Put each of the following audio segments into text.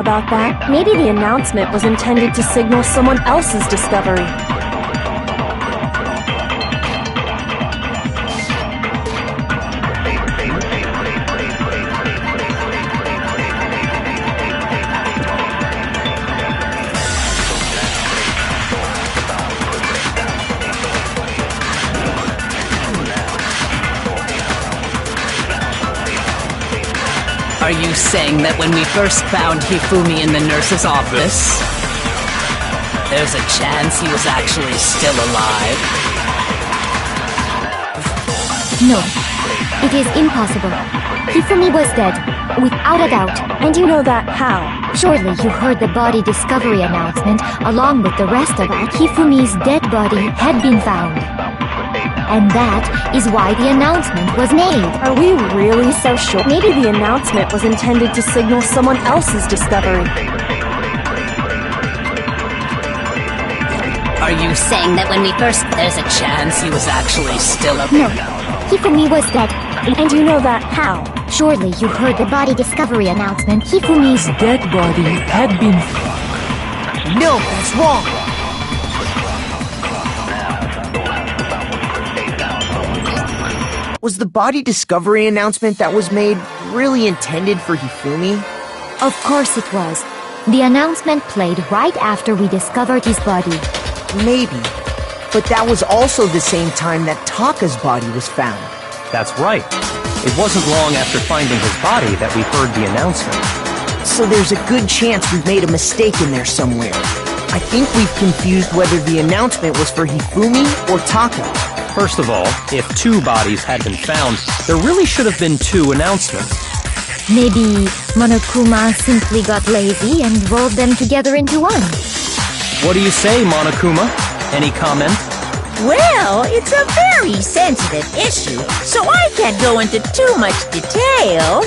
about that. Maybe the announcement was intended to signal someone else's discovery. Are you saying that when we first found Hifumi in the nurse's office, there's a chance he was actually still alive? No, it is impossible. Hifumi was dead, without a doubt. And you know that how? Surely you heard the body discovery announcement along with the rest of it. Hifumi's dead body had been found. And that is why the announcement was made. Are we really so sure? Maybe the announcement was intended to signal someone else's discovery. Are you saying that when we first... there's a chance he was actually still alive? No, Hifumi was dead. And you know that how? Surely you heard the body discovery announcement. Hifumi's dead body had been... No, that's wrong! Was the body discovery announcement that was made really intended for Hifumi? Of course it was. The announcement played right after we discovered his body. Maybe. But that was also the same time that Taka's body was found. That's right. It wasn't long after finding his body that we heard the announcement. So there's a good chance we've made a mistake in there somewhere. I think we've confused whether the announcement was for Hifumi or Taka. First of all, if two bodies had been found, there really should have been two announcements. Maybe Monokuma simply got lazy and rolled them together into one. What do you say, Monokuma? Any comment? Well, it's a very sensitive issue, so I can't go into too much detail.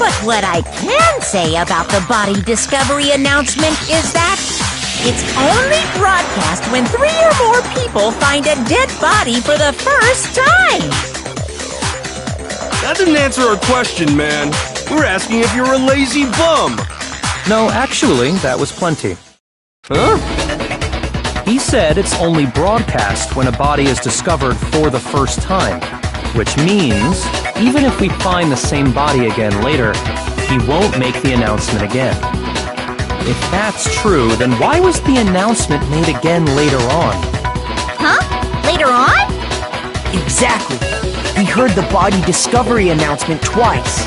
But what I can say about the body discovery announcement is that it's only broadcast when 3 or more people find a dead body for the first time. That didn't answer our question, man. We're asking if you're a lazy bum. No, actually, that was plenty. Huh? He said it's only broadcast when a body is discovered for the first time, which means even if we find the same body again later, he won't make the announcement again. If that's true, then why was the announcement made again later on? Huh? Later on? Exactly. We heard the body discovery announcement twice.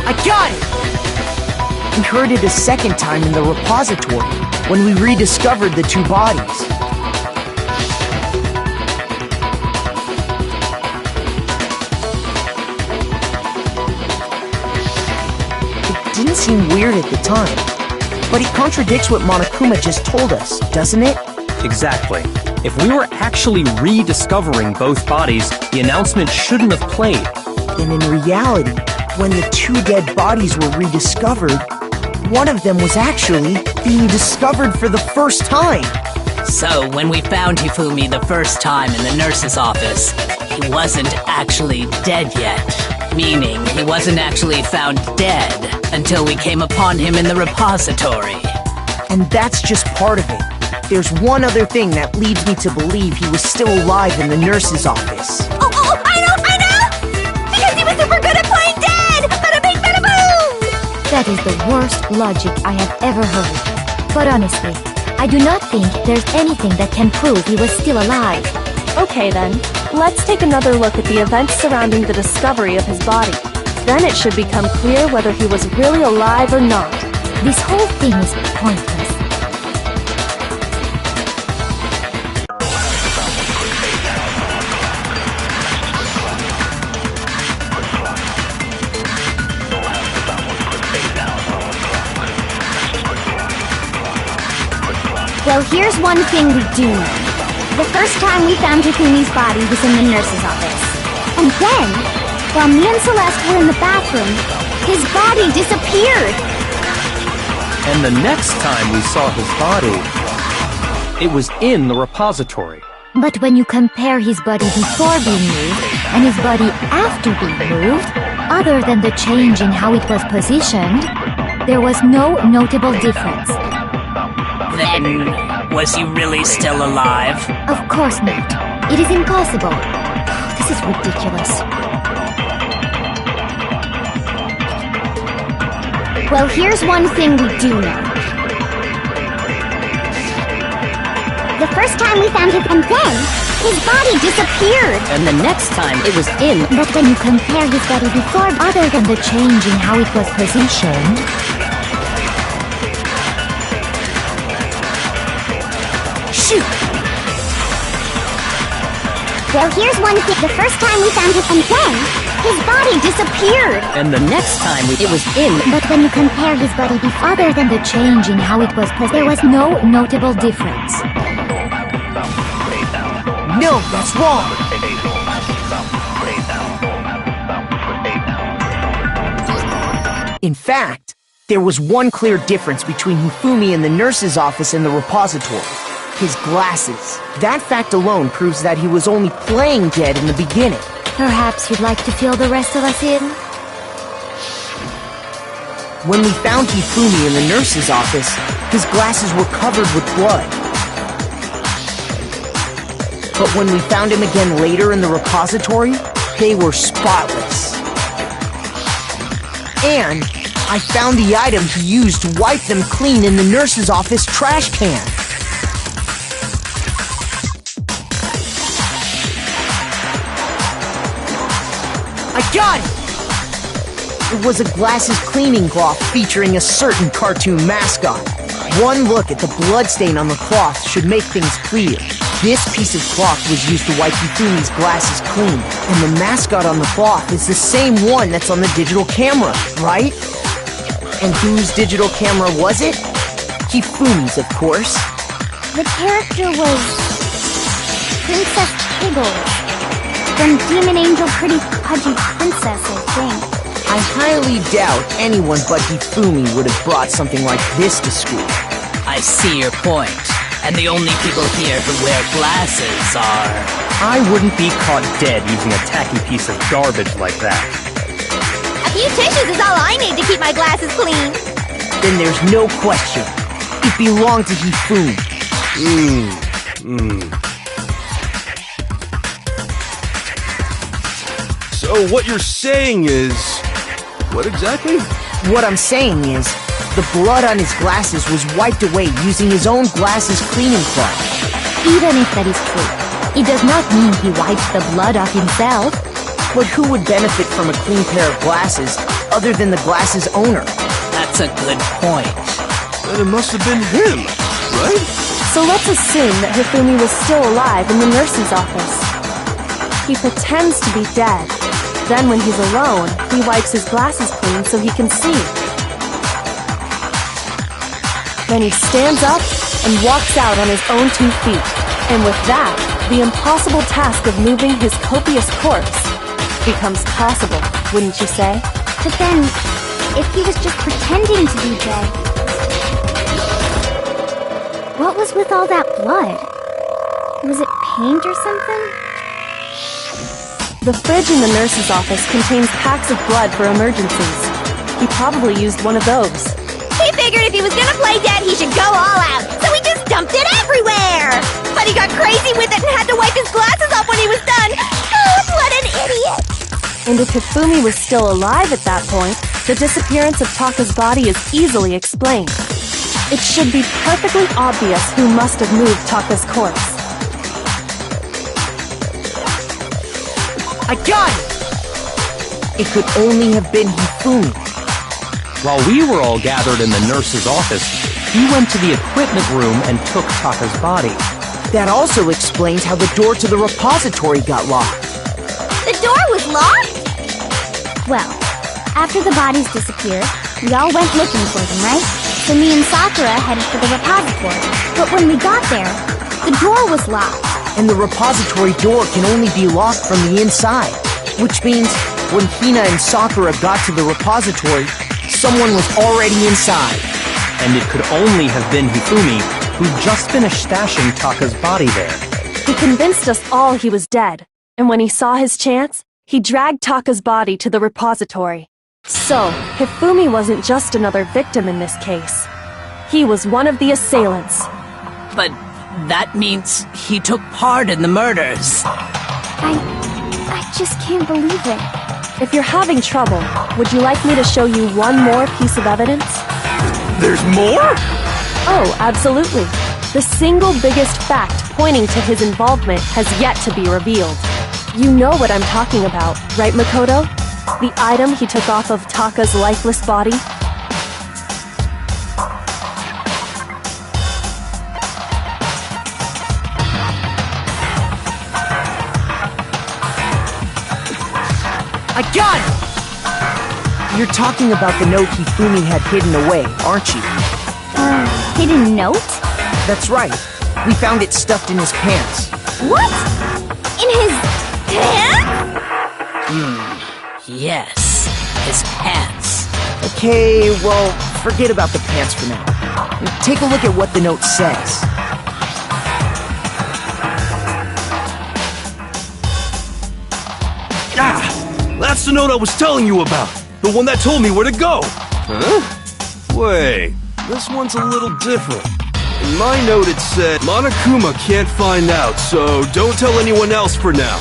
I got it! We heard it a second time in the repository, when we rediscovered the two bodies. It didn't seem weird at the time, but it contradicts what Monokuma just told us, doesn't it? Exactly. If we were actually rediscovering both bodies, the announcement shouldn't have played. And in reality, when the two dead bodies were rediscovered, one of them was actually being discovered for the first time. So, when we found Hifumi the first time in the nurse's office, he wasn't actually dead yet. Meaning, he wasn't actually found dead until we came upon him in the repository. And that's just part of it. There's one other thing that leads me to believe he was still alive in the nurse's office. Oh, I know! Because he was super good at playing dead! Bada bing, bada boom! That is the worst logic I have ever heard. But honestly, I do not think there's anything that can prove he was still alive. Okay then, let's take another look at the events surrounding the discovery of his body. Then it should become clear whether he was really alive or not. This whole thing is pointless. Well, here's one thing we do know. The first time we found Takumi's body was in the nurse's office. And then, while me and Celeste were in the bathroom, his body disappeared. And the next time we saw his body, it was in the repository. But when you compare his body before being moved and his body after being moved, other than the change in how it was positioned, there was no notable difference. Then, was he really still alive? Of course not. It is impossible. This is ridiculous. Well, here's one thing we do know. The first time we found him, and then his body disappeared. And the next time it was in. But when you compare his body before, other than the change in how it was positioned, Shoot! Well, here's one thing. The first time we found him, and then his body disappeared. And the next time it was in. but when you compare his body before, other than the change in how it was positioned, there was no notable difference. No, that's wrong! In fact, there was one clear difference between Hifumi in the nurse's office and the repository. His glasses. That fact alone proves that he was only playing dead in the beginning. Perhaps you'd like to fill the rest of us in? When we found Hifumi in the nurse's office, his glasses were covered with blood. But when we found him again later in the repository, they were spotless. And I found the item he used to wipe them clean in the nurse's office trash can. I got it! It was a glasses cleaning cloth featuring a certain cartoon mascot. One look at the bloodstain on the cloth should make things clear. This piece of cloth was used to wipe Hifumi's glasses clean, and the mascot on the cloth is the same one that's on the digital camera, right? And whose digital camera was it? Hifumi's, of course. The character was Princess Piggles from Demon Angel Pretty Pudgy Princess, I think. I highly doubt anyone but Hifumi would have brought something like this to school. I see your point. And the only people here who wear glasses are... I wouldn't be caught dead using a tacky piece of garbage like that. A few tissues is all I need to keep my glasses clean. Then there's no question. It belonged to Hifumi. So what you're saying is... what exactly? What I'm saying is, the blood on his glasses was wiped away using his own glasses cleaning cloth. Even if that is true, it does not mean he wiped the blood off himself. But who would benefit from a clean pair of glasses other than the glasses owner? That's a good point. Then it must have been him, right? So let's assume that Hifumi was still alive in the nurse's office. He pretends to be dead. Then when he's alone, he wipes his glasses clean so he can see. Then he stands up and walks out on his own 2 feet. And with that, the impossible task of moving his copious corpse becomes possible, wouldn't you say? But then, if he was just pretending to be dead, what was with all that blood? Was it paint or something? The fridge in the nurse's office contains packs of blood for emergencies. He probably used one of those. He figured if he was gonna play dead, he should go all out, so he just dumped it everywhere! But he got crazy with it and had to wipe his glasses off when he was done! Oh, what an idiot! And if Hifumi was still alive at that point, the disappearance of Taka's body is easily explained. It should be perfectly obvious who must have moved Taka's corpse. I got it! It could only have been Hifumi. While we were all gathered in the nurse's office, he went to the equipment room and took Taka's body. That also explains how the door to the repository got locked. The door was locked? Well, after the bodies disappeared, we all went looking for them, right? So me and Sakura headed for the repository. But when we got there, the door was locked. And the repository door can only be locked from the inside. Which means, when Hina and Sakura got to the repository, someone was already inside. And it could only have been Hifumi who just finished stashing Taka's body there. He convinced us all he was dead, and when he saw his chance, he dragged Taka's body to the repository. So, Hifumi wasn't just another victim in this case. He was one of the assailants. But that means he took part in the murders. I just can't believe it. If you're having trouble, would you like me to show you one more piece of evidence? There's more? Oh, absolutely. The single biggest fact pointing to his involvement has yet to be revealed. You know what I'm talking about, right, Makoto? The item he took off of Taka's lifeless body? I got it! You're talking about the note Hifumi had hidden away, aren't you? Hidden note? That's right. We found it stuffed in his pants. What? In his pants? Yes, his pants. Okay, well, forget about the pants for now. Take a look at what the note says. Ah! That's the note I was telling you about! The one that told me where to go! Huh? Wait, this one's a little different. In my note it said, Monokuma can't find out, so don't tell anyone else for now.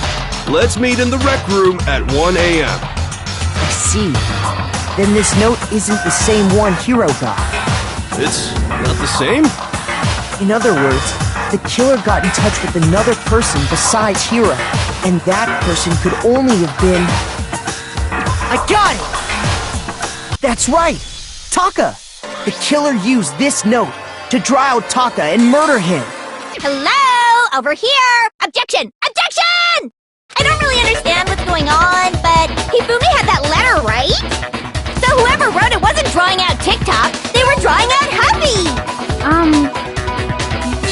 Let's meet in the rec room at 1 a.m. I see. Then this note isn't the same one Hiro got. It's not the same? In other words, the killer got in touch with another person besides Hiro, and that person could only have been... I got it! That's right! Taka! The killer used this note to draw out Taka and murder him. Hello? Over here! Objection! Objection! I don't really understand what's going on, but Hifumi had that letter, right? So whoever wrote it wasn't drawing out TikTok, they were drawing out Huffy!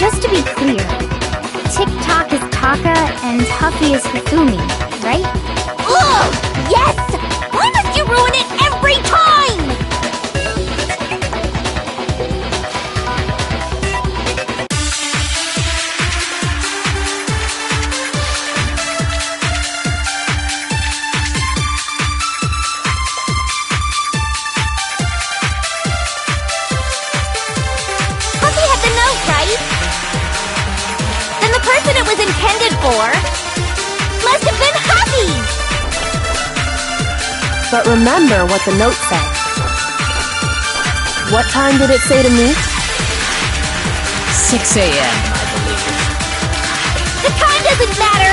Just to be clear, TikTok is Taka and Huffy is Hifumi, right? Ugh! Yes! Why must you ruin it every time? Huffy had the note, right? Then the person it was intended for must have been Huffy! But remember what the note said. What time did it say to meet? 6 a.m., I believe. The time doesn't matter!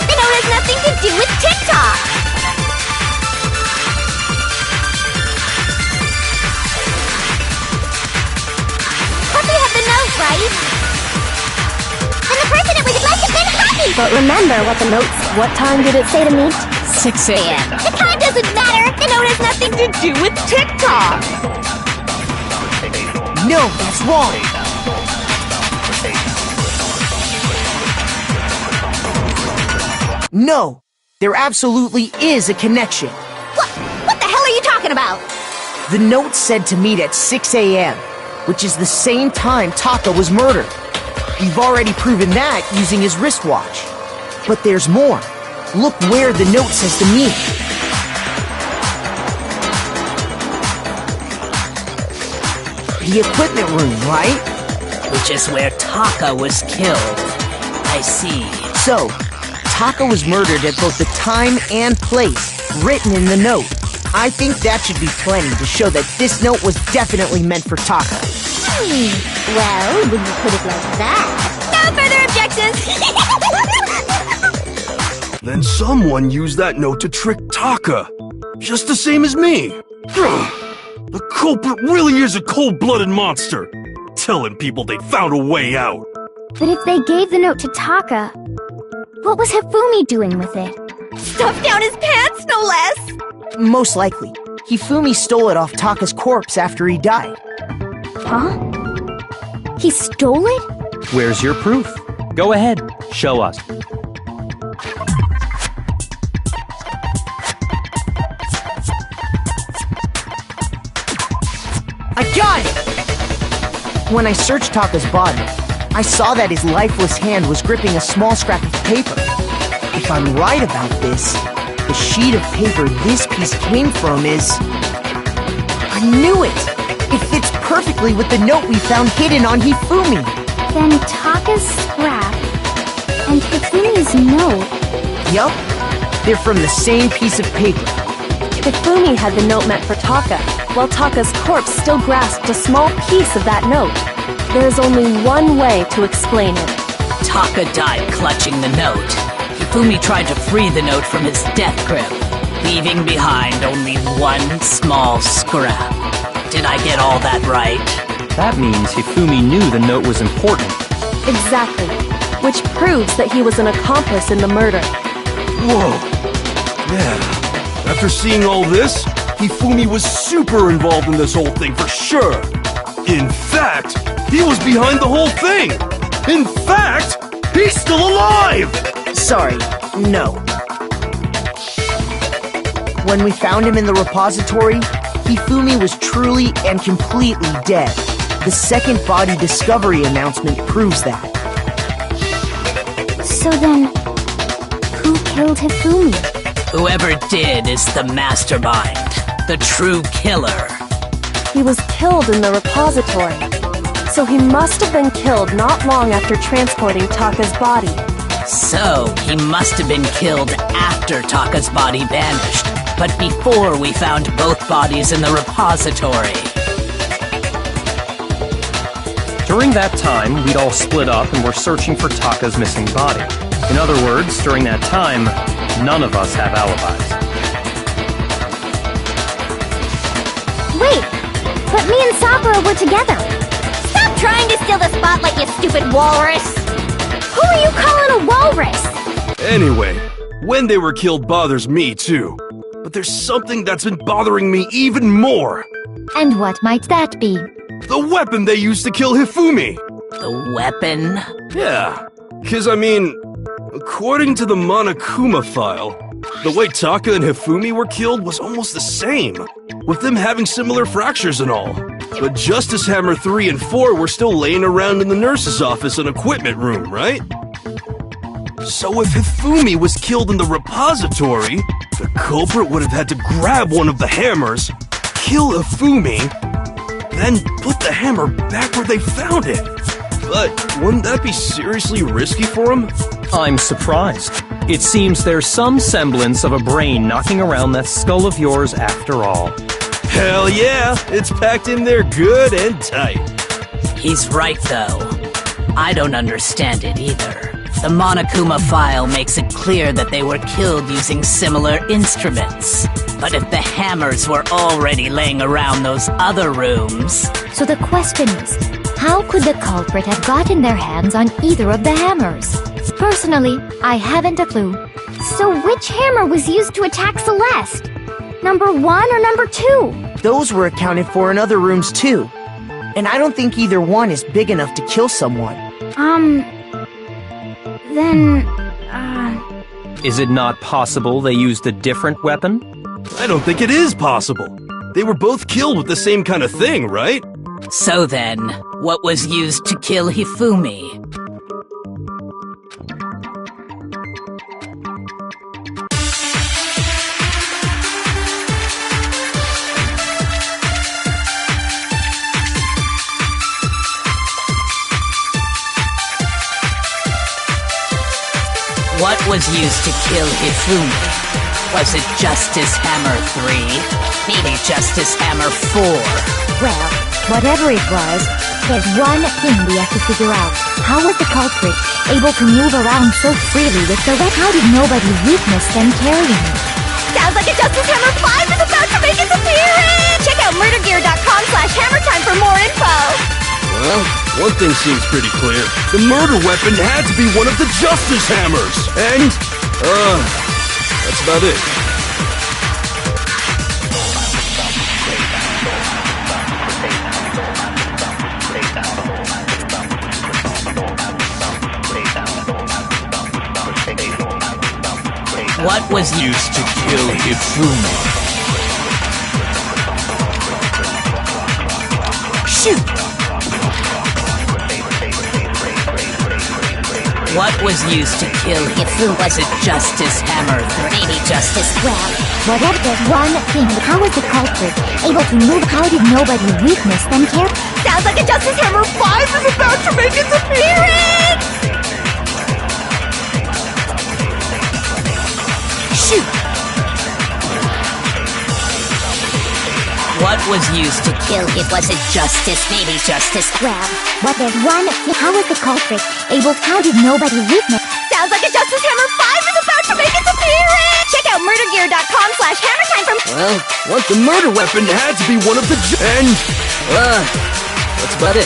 The note has nothing to do with TikTok! Huffy had the note, right? And the person it was must have been Huffy! But remember what the note said. What time did it say to meet? 6 a.m. The time doesn't matter! The note has nothing to do with TikTok! No, that's wrong! No! There absolutely is a connection! What the hell are you talking about? The note said to meet at 6 a.m., which is the same time Taka was murdered. We've already proven that using his wristwatch. But there's more. Look where the note says to meet. The equipment room, right? Which is where Taka was killed. I see. So, Taka was murdered at both the time and place written in the note. I think that should be plenty to show that this note was definitely meant for Taka. Well, when you put it like that... No further objections! Then someone used that note to trick Taka. Just the same as me. The culprit really is a cold-blooded monster. Telling people they found a way out. But if they gave the note to Taka, what was Hifumi doing with it? Stuffed down his pants, no less! Most likely. Hifumi stole it off Taka's corpse after he died. Huh? He stole it? Where's your proof? Go ahead, show us. I got it! When I searched Taka's body, I saw that his lifeless hand was gripping a small scrap of paper. If I'm right about this, the sheet of paper this piece came from is... I knew it! It fits perfectly with the note we found hidden on Hifumi. Then Taka's scrap and Hifumi's note. Yup, they're from the same piece of paper. Hifumi had the note meant for Taka, while Taka's corpse still grasped a small piece of that note. There is only one way to explain it. Taka died clutching the note. Hifumi tried to free the note from his death grip, leaving behind only one small scrap. Did I get all that right? That means Hifumi knew the note was important. Exactly, which proves that he was an accomplice in the murder. Whoa. Yeah. After seeing all this, Hifumi was super involved in this whole thing for sure. In fact, he was behind the whole thing. In fact, he's still alive! Sorry, no. When we found him in the repository, Hifumi was truly and completely dead. The second body discovery announcement proves that. So then, who killed Hifumi? Whoever did is the mastermind, the true killer. He was killed in the repository, so he must have been killed not long after transporting Taka's body. So, he must have been killed after Taka's body vanished, but before we found both bodies in the repository. During that time, we'd all split up and were searching for Taka's missing body. In other words, during that time, none of us have alibis. Wait, but me and Sakura were together. Stop trying to steal the spotlight, you stupid walrus! Who are you calling a walrus? Anyway, when they were killed bothers me too. But there's something that's been bothering me even more. And what might that be? The weapon they used to kill Hifumi! The weapon? Yeah, because I mean, according to the Monokuma file, the way Taka and Hifumi were killed was almost the same, with them having similar fractures and all. But Justice Hammer 3 and 4 were still laying around in the nurse's office and equipment room, right? So if Hifumi was killed in the repository, the culprit would have had to grab one of the hammers, kill Hifumi, then put the hammer back where they found it. But wouldn't that be seriously risky for him? I'm surprised. It seems there's some semblance of a brain knocking around that skull of yours after all. Hell yeah, it's packed in there good and tight. He's right, though. I don't understand it either. The Monokuma file makes it clear that they were killed using similar instruments. But if the hammers were already laying around those other rooms... So the question is, how could the culprit have gotten their hands on either of the hammers? Personally, I haven't a clue. So which hammer was used to attack Celeste? Number 1 or number 2? Those were accounted for in other rooms too. And I don't think either one is big enough to kill someone. Then, Is it not possible they used a different weapon? I don't think it is possible. They were both killed with the same kind of thing, right? So then, what was used to kill Hifumi? What was used to kill Hifumi? Was it Justice Hammer 3? Maybe Justice Hammer 4? Well, whatever it was, there's one thing we have to figure out. How was the culprit able to move around so freely with the weapon? How did nobody's weakness then carry him? sounds like a Justice Hammer 5 is about to make its appearance! Check out murdergear.com/hammertime for more info! Well, one thing seems pretty clear. The murder weapon had to be one of the Justice Hammers! And, that's about it. What was used to kill Hifumi? Shoot! What was used to kill Hifumi? Was it Justice Hammer 3? Maybe Justice... Well, whatever there's one thing, how was the culprit able to move? How did nobody witness them care? Sounds like a Justice Hammer 5 is about to make its appearance! Shoot! What was used to kill it? Was it Justice? Maybe Justice... Well, but there's one thing, how was the culprit able? How did nobody witness? Sounds like a Justice Hammer 5 is about to make its appearance! Check out murdergear.com/hammertime for... Well, once the murder weapon had to be one of the and... that's about it.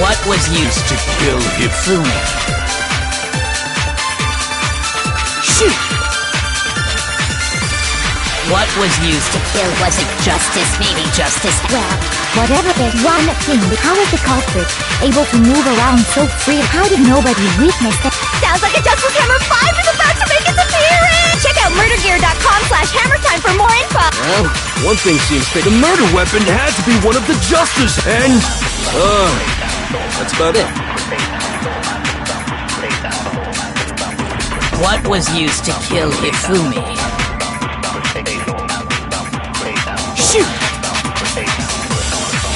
What was used to kill Hifumi? Shoot! What was used to kill? Was it Justice? Maybe Justice... Well, whatever there's one thing, how was the culprit able to move around so free? How did nobody witness that? Sounds like a Justice Hammer 5 is about to make its appearance! Check out murdergear.com/hammertime for more info! Well, one thing seems clear. The murder weapon had to be one of the Justice and... that's about it. What was used to kill Hifumi? Shoot!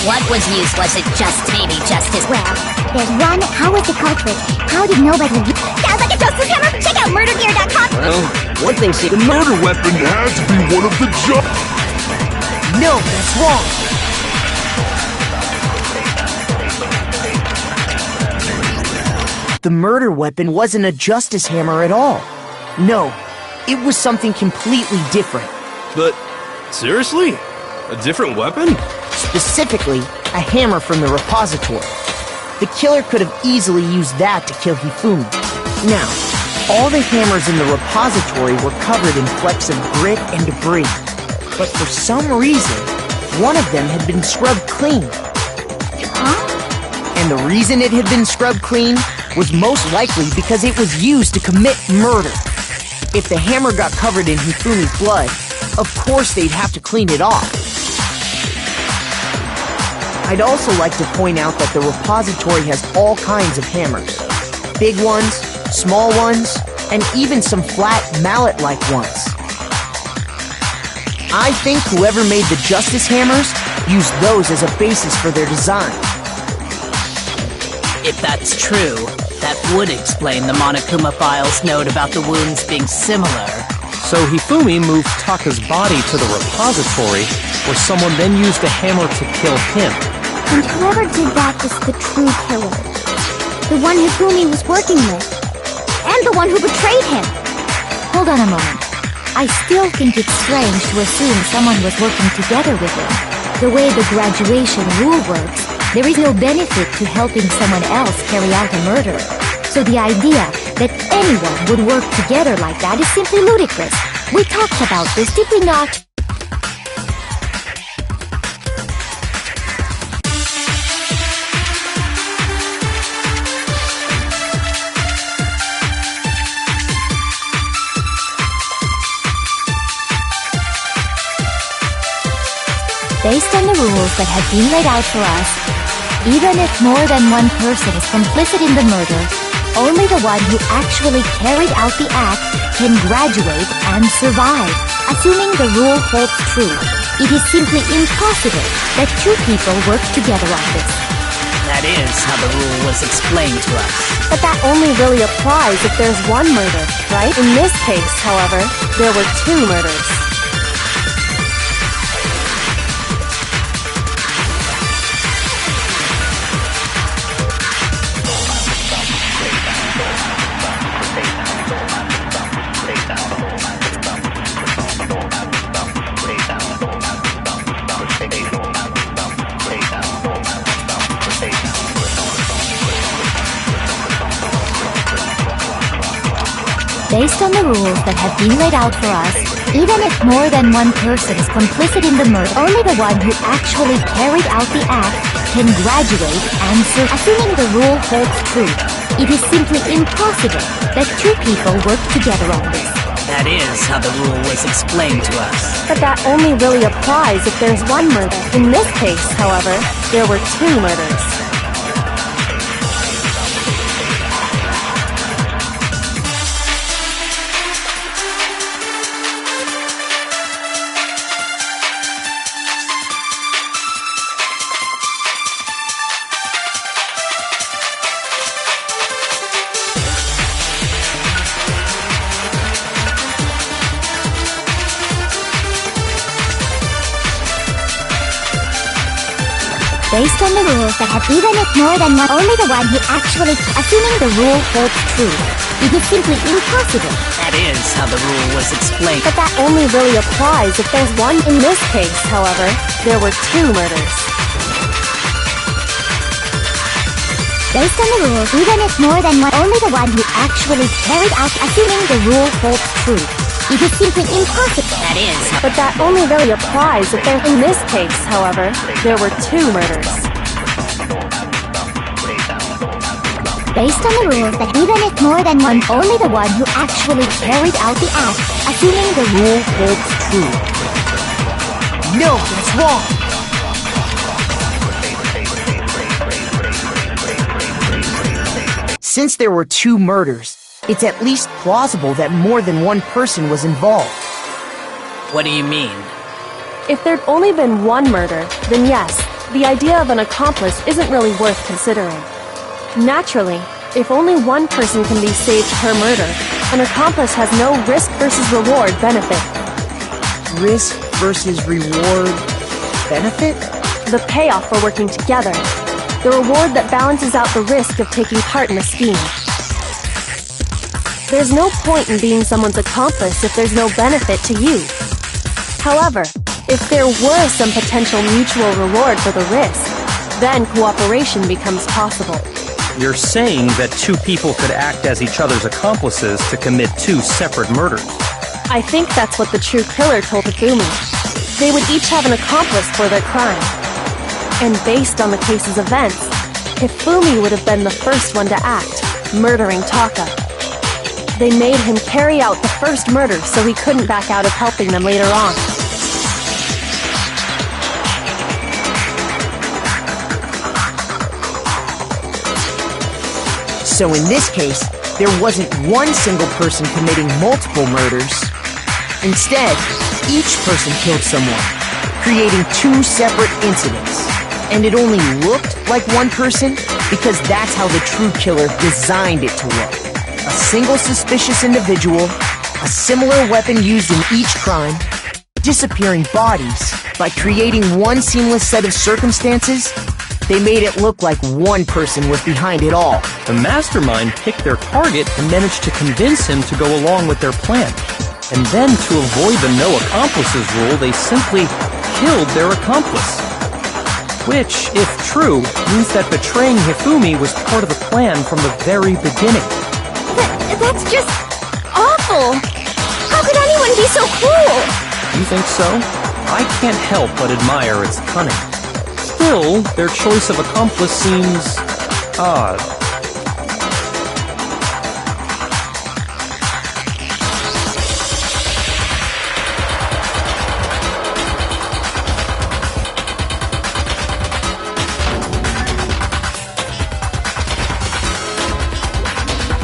What was used? Was it maybe Justice? Well, there's one, how was the culprit? How did nobody... Sounds like a Justice Hammer! Check out murdergear.com! Well, one thing seems... The murder weapon had to be one of the No, that's wrong! The murder weapon wasn't a Justice Hammer at all. No, it was something completely different. But, seriously? A different weapon? Specifically, a hammer from the repository. The killer could have easily used that to kill Hifumi. Now, all the hammers in the repository were covered in flecks of grit and debris. But for some reason, one of them had been scrubbed clean. And the reason it had been scrubbed clean was most likely because it was used to commit murder. If the hammer got covered in Hifumi's blood, of course they'd have to clean it off. I'd also like to point out that the repository has all kinds of hammers. Big ones, small ones, and even some flat mallet-like ones. I think whoever made the Justice Hammers used those as a basis for their design. If that's true, that would explain the Monokuma file's note about the wounds being similar. So Hifumi moved Taka's body to the repository, where someone then used a hammer to kill him. And whoever did that was the true killer. The one Hifumi was working with. And the one who betrayed him. Hold on a moment. I still think it's strange to assume someone was working together with him. The way the graduation rule works, there is no benefit to helping someone else carry out a murder. So the idea that anyone would work together like that is simply ludicrous. We talked about this, did we not? Based on the rules that have been laid out for us, even if more than one person is complicit in the murder, only the one who actually carried out the act can graduate and survive. Assuming the rule holds true, it is simply impossible that two people work together on this. That is how the rule was explained to us. But that only really applies if there's one murder, right? In this case, however, there were two murders. Based on the rules that have been laid out for us, even if more than one person is complicit in the murder, only the one who actually carried out the act can graduate and serve. Assuming the rule holds true, it is simply impossible that two people work together on this. That is how the rule was explained to us. But that only really applies if there's one murder. In this case, however, there were two murders. Based on the rules that have even if more than one, only the one who actually, assuming the rule holds true, it is simply impossible. That is how the rule was explained. But that only really applies if there's one. In this case, however, there were two murders. Based on the rules, even if more than one, only the one who actually carried out, assuming the rule holds true, it is simply impossible. That is how... But that only really applies if there's. In this case, however, there were two murders. Based on the rules that even if more than one, only the one who actually carried out the act, assuming the rule holds true. No, that's wrong. Since there were two murders, it's at least plausible that more than one person was involved. What do you mean? If there'd only been one murder, then yes, the idea of an accomplice isn't really worth considering. Naturally, if only one person can be saved per murder, an accomplice has no risk versus reward benefit. Risk versus reward benefit? The payoff for working together. The reward that balances out the risk of taking part in a scheme. There's no point in being someone's accomplice if there's no benefit to you. However, if there were some potential mutual reward for the risk, then cooperation becomes possible. You're saying that two people could act as each other's accomplices to commit two separate murders. I think that's what the true killer told Hifumi. They would each have an accomplice for their crime. And based on the case's events, Hifumi would have been the first one to act, murdering Taka. They made him carry out the first murder so he couldn't back out of helping them later on. So in this case, there wasn't one single person committing multiple murders. Instead, each person killed someone, creating two separate incidents. And it only looked like one person because that's how the true killer designed it to look. A single suspicious individual, a similar weapon used in each crime, disappearing bodies. By creating one seamless set of circumstances, they made it look like one person was behind it all. The mastermind picked their target and managed to convince him to go along with their plan. And then, to avoid the no accomplices rule, they simply killed their accomplice. Which, if true, means that betraying Hifumi was part of the plan from the very beginning. That's just awful! How could anyone be so cruel? You think so? I can't help but admire its cunning. Still, their choice of accomplice seems odd.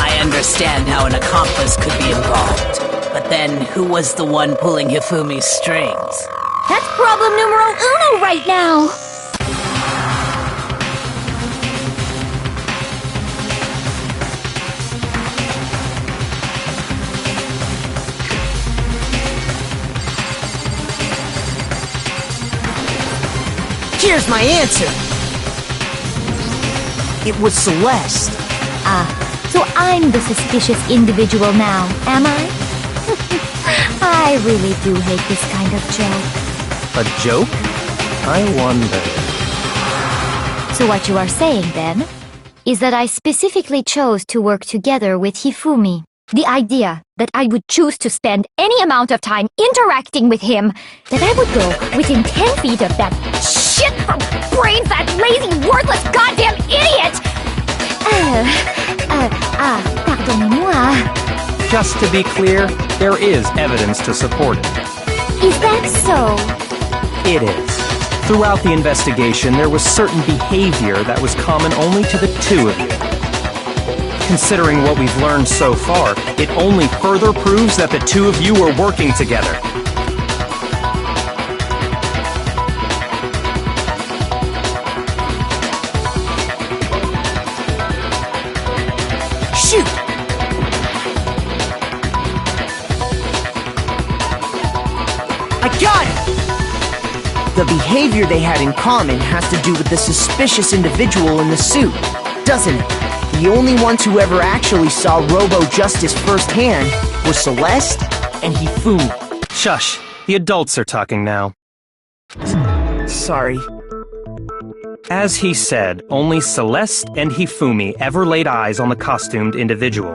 I understand how an accomplice could be involved. But then, who was the one pulling Hifumi's strings? That's problem numero uno right now! Here's my answer. It was Celeste. So I'm the suspicious individual now, am I? I really do hate this kind of joke. A joke? I wonder. So what you are saying, then, is that I specifically chose to work together with Hifumi. The idea that I would choose to spend any amount of time interacting with him, that I would go within 10 feet of that shit from brain-fat, lazy, worthless goddamn idiot! Pardonnez-moi. Just to be clear, there is evidence to support it. Is that so? It is. Throughout the investigation, there was certain behavior that was common only to the two of you. Considering what we've learned so far, it only further proves that the two of you were working together. Shoot! I got it! The behavior they had in common has to do with the suspicious individual in the suit, doesn't it? The only ones who ever actually saw Robo-Justice firsthand were Celeste and Hifumi. Shush, the adults are talking now. Sorry. As he said, only Celeste and Hifumi ever laid eyes on the costumed individual.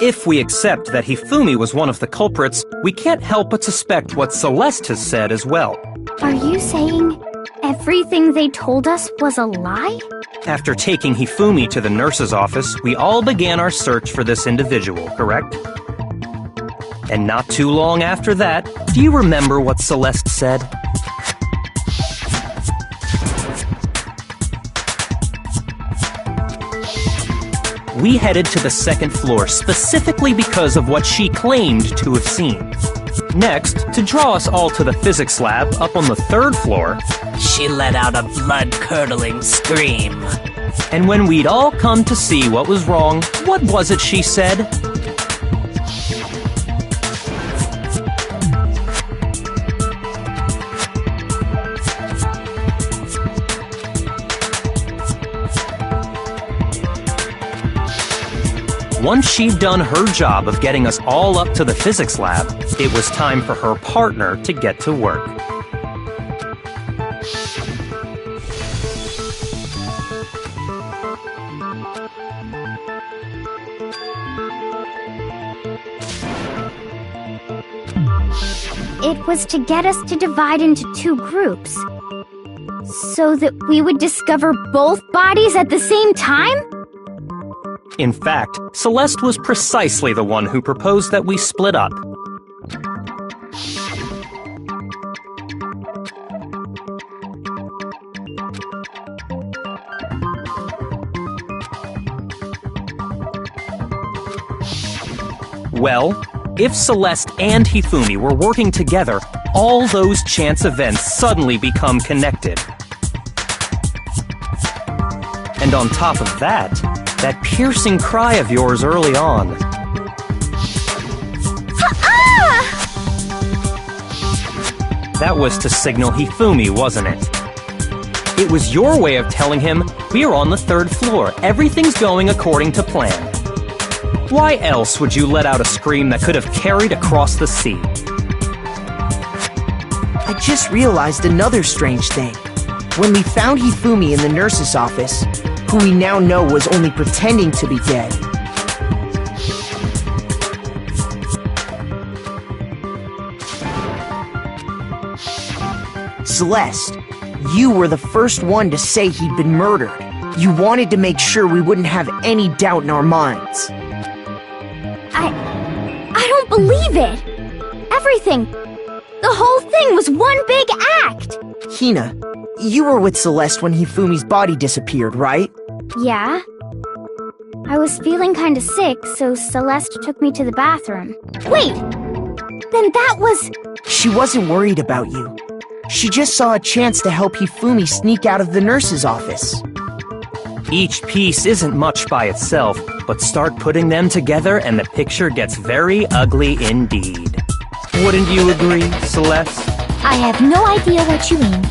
If we accept that Hifumi was one of the culprits, we can't help but suspect what Celeste has said as well. Are you saying everything they told us was a lie? After taking Hifumi to the nurse's office, we all began our search for this individual, correct? And not too long after that, do you remember what Celeste said? We headed to the second floor specifically because of what she claimed to have seen. Next, to draw us all to the physics lab up on the third floor, She let out a blood-curdling scream. and when we'd all come to see what was wrong, what was it she said? Once she'd done her job of getting us all up to the physics lab, it was time for her partner to get to work. It was to get us to divide into two groups, so that we would discover both bodies at the same time? In fact, Celeste was precisely the one who proposed that we split up. Well, if Celeste and Hifumi were working together, all those chance events suddenly become connected. And on top of that piercing cry of yours early on. That was to signal Hifumi, wasn't it? It was your way of telling him, we're on the third floor, everything's going according to plan. Why else would you let out a scream that could have carried across the sea? I just realized another strange thing. When we found Hifumi in the nurse's office, who we now know was only pretending to be dead, Celeste, you were the first one to say he'd been murdered. You wanted to make sure we wouldn't have any doubt in our minds. I don't believe it! Everything, the whole thing was one big act! Hina, you were with Celeste when Hifumi's body disappeared, right? Yeah. I was feeling kinda sick, so Celeste took me to the bathroom. Wait! Then that was... She wasn't worried about you. She just saw a chance to help Hifumi sneak out of the nurse's office. Each piece isn't much by itself, but start putting them together and the picture gets very ugly indeed. Wouldn't you agree, Celeste? I have no idea what you mean.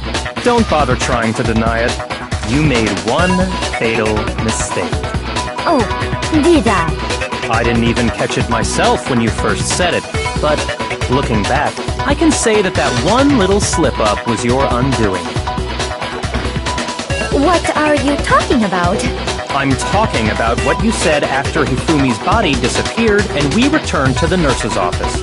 Don't bother trying to deny it. You made one fatal mistake. Oh, did I? I didn't even catch it myself when you first said it, but looking back, I can say that that one little slip-up was your undoing. What are you talking about? I'm talking about what you said after Hifumi's body disappeared and we returned to the nurse's office.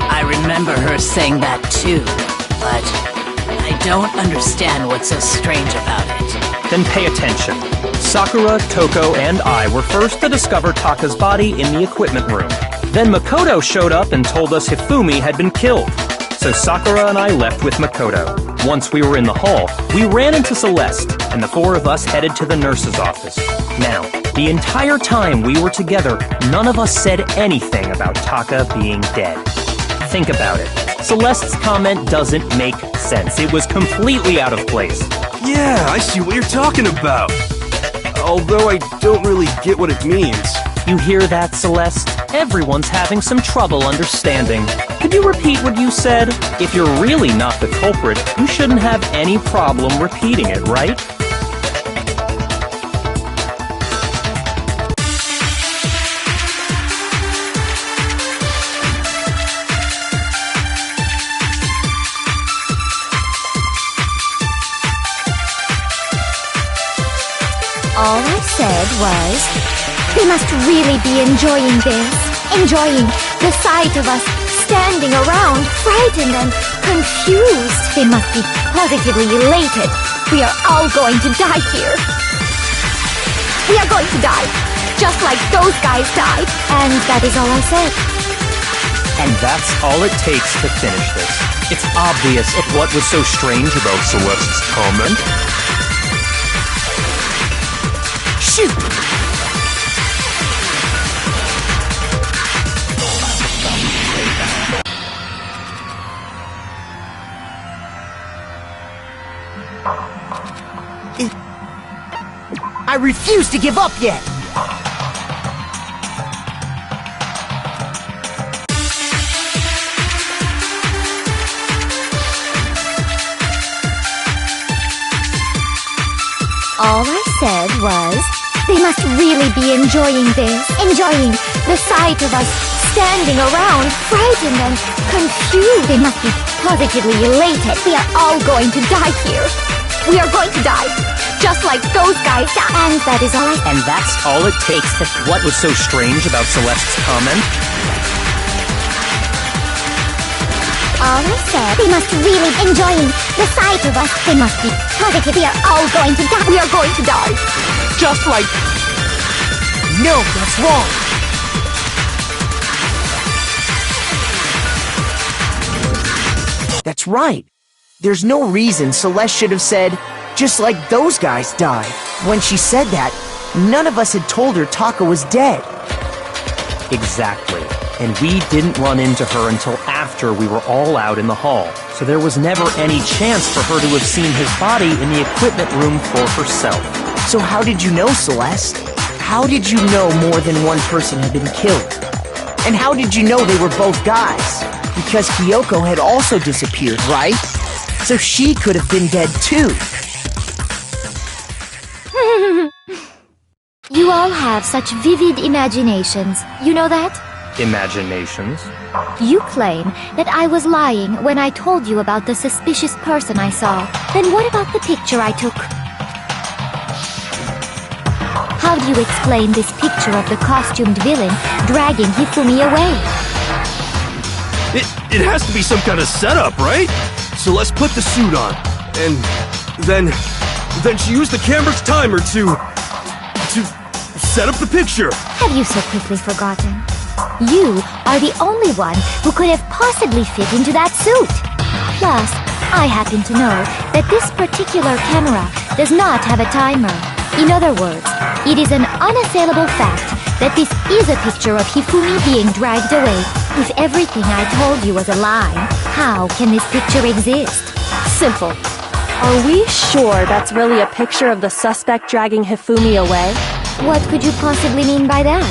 I remember her saying that too, but I don't understand what's so strange about it. Then pay attention. Sakura, Toko, and I were first to discover Taka's body in the equipment room. Then Makoto showed up and told us Hifumi had been killed. So Sakura and I left with Makoto. Once we were in the hall, we ran into Celeste, and the four of us headed to the nurse's office. Now, the entire time we were together, none of us said anything about Taka being dead. Think about it. Celeste's comment doesn't make sense. It was completely out of place. Yeah, I see what you're talking about. Although I don't really get what it means. You hear that, Celeste? Everyone's having some trouble understanding. Could you repeat what you said? If you're really not the culprit, you shouldn't have any problem repeating it, right? All I said was, they must really be enjoying this. Enjoying the sight of us standing around, frightened and confused. They must be positively elated. We are all going to die here. We are going to die, just like those guys died. And that is all I said. And that's all it takes to finish this. It's obvious what was so strange about Celeste's comment. Shoot! I refuse to give up yet! All I said was, they must really be enjoying this. Enjoying the sight of us standing around, frightened and confused. They must be positively elated. We are all going to die here. We are going to die, just like those guys died. And that is all I said. And that's all it takes to... What was so strange about Celeste's comment? All I said, they must really enjoying the sight of us. They must be positive. We are all going to die. We are going to die. Just like... No, that's wrong! That's right. There's no reason Celeste should have said, just like those guys died. When she said that, none of us had told her Taka was dead. Exactly. And we didn't run into her until after we were all out in the hall. So there was never any chance for her to have seen his body in the equipment room for herself. So how did you know, Celeste? How did you know more than one person had been killed? And how did you know they were both guys? Because Kyoko had also disappeared, right? So she could have been dead too. You all have such vivid imaginations. You know that? Imaginations? You claim that I was lying when I told you about the suspicious person I saw. Then what about the picture I took? How do you explain this picture of the costumed villain dragging Hifumi away? It has to be some kind of setup, right? So let's put the suit on. And then she used the camera's timer to set up the picture. Have you so quickly forgotten? You are the only one who could have possibly fit into that suit. Plus, I happen to know that this particular camera does not have a timer. In other words, it is an unassailable fact that this is a picture of Hifumi being dragged away. If everything I told you was a lie, how can this picture exist? Simple. Are we sure that's really a picture of the suspect dragging Hifumi away? What could you possibly mean by that?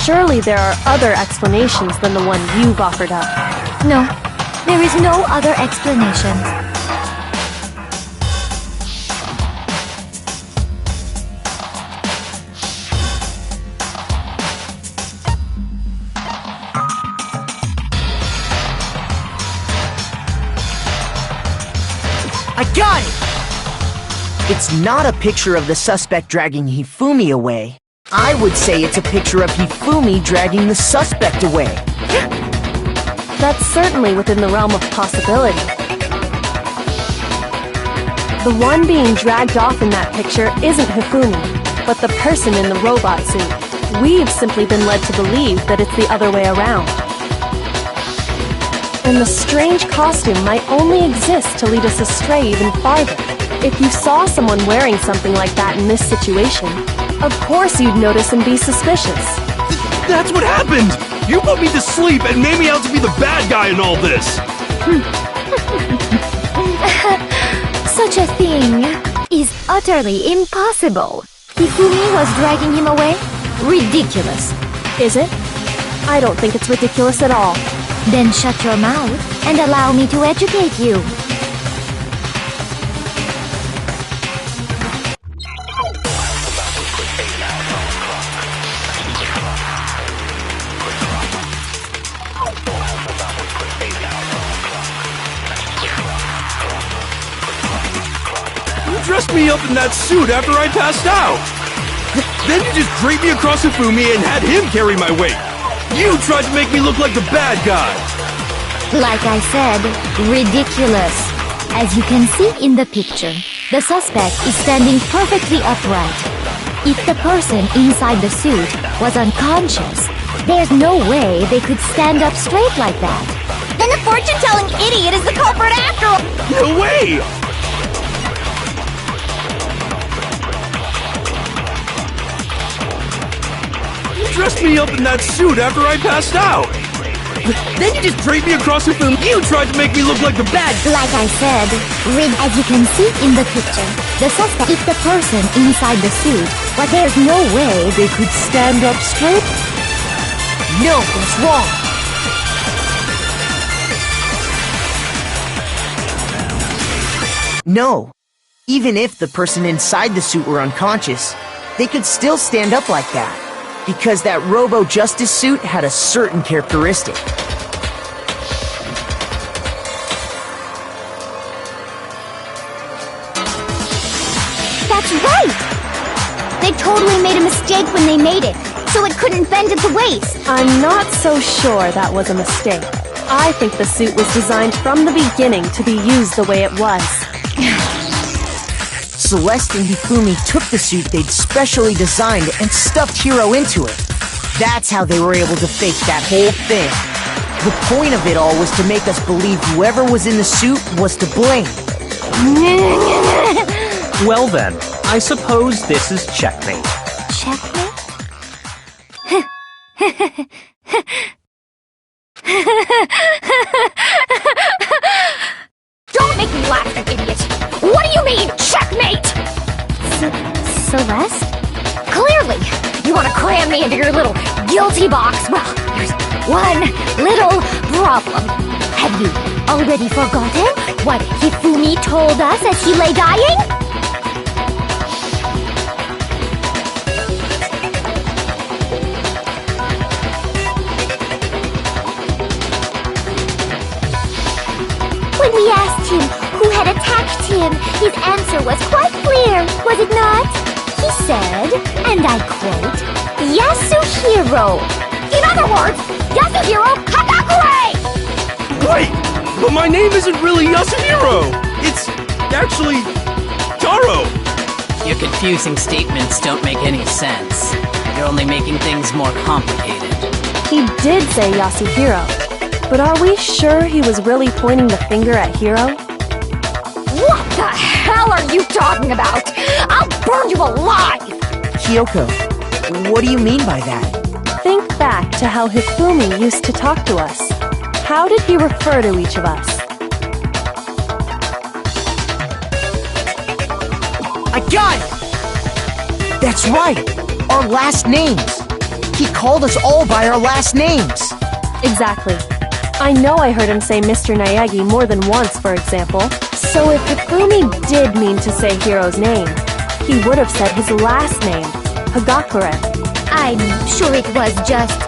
Surely there are other explanations than the one you've offered up. No, there is no other explanation. I got it! It's not a picture of the suspect dragging Hifumi away. I would say it's a picture of Hifumi dragging the suspect away. That's certainly within the realm of possibility. The one being dragged off in that picture isn't Hifumi, but the person in the robot suit. We've simply been led to believe that it's the other way around. And the strange costume might only exist to lead us astray even farther. If you saw someone wearing something like that in this situation, of course you'd notice and be suspicious. That's what happened! You put me to sleep and made me out to be the bad guy in all this! Such a thing is utterly impossible. Hifumi was dragging him away? Ridiculous. Is it? I don't think it's ridiculous at all. Then shut your mouth and allow me to educate you. You dressed me up in that suit after I passed out! Then you just draped me across Hifumi and had him carry my weight! You tried to make me look like the bad guy! Like I said, ridiculous. As you can see in the picture, the suspect is standing perfectly upright. If the person inside the suit was unconscious, there's no way they could stand up straight like that. Then the fortune-telling idiot is the culprit after all! No way! You dressed me up in that suit after I passed out! Then you just draped me across the film. You tried to make me look like the bad guy! Like I said, as you can see in the picture, the suspect is the person inside the suit, but there's no way They could stand up straight? No, that's wrong! No. Even if the person inside the suit were unconscious, they could still stand up like that. Because that Robo-Justice suit had a certain characteristic. That's right! They totally made a mistake when they made it, so it couldn't bend at the waist. I'm not so sure that was a mistake. I think the suit was designed from the beginning to be used the way it was. Celeste and Hifumi took the suit they'd specially designed and stuffed Hiro into it. That's how they were able to fake that whole thing. The point of it all was to make us believe whoever was in the suit was to blame. Well then, I suppose this is checkmate. checkmate? Don't make me laugh, you idiot! What do you mean, checkmate? Celeste? Clearly! You want to cram me into your little guilty box? Well, there's one little problem. Have you already forgotten what Hifumi told us as he lay dying? When we asked him who had attacked him, his answer was quite clear, was it not? He said, and I quote, Yasuhiro. In other words, Yasuhiro Hagakure! Wait! But my name isn't really Yasuhiro! It's actually Taro! Your confusing statements don't make any sense. You're only making things more complicated. He did say Yasuhiro, but are we sure he was really pointing the finger at Hiro? What the hell are you talking about? I'll burn you alive! Kyoko, what do you mean by that? Think back to how Hifumi used to talk to us. How did he refer to each of us? I got it! That's right! Our last names! He called us all by our last names! Exactly. I know I heard him say Mr. Naegi more than once, for example. So if Hifumi did mean to say Hiro's name, he would have said his last name, Hagakure. I'm sure it was just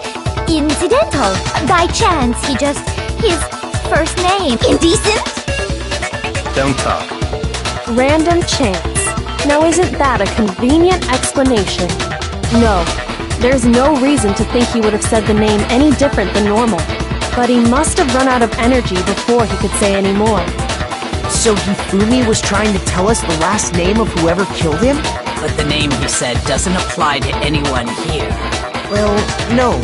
incidental. By chance, his first name. Indecent? Don't talk. Random chance. Now isn't that a convenient explanation? No, there's no reason to think he would have said the name any different than normal. But he must have run out of energy before he could say any more. So Hifumi was trying to tell us the last name of whoever killed him? But the name he said doesn't apply to anyone here. Well, no.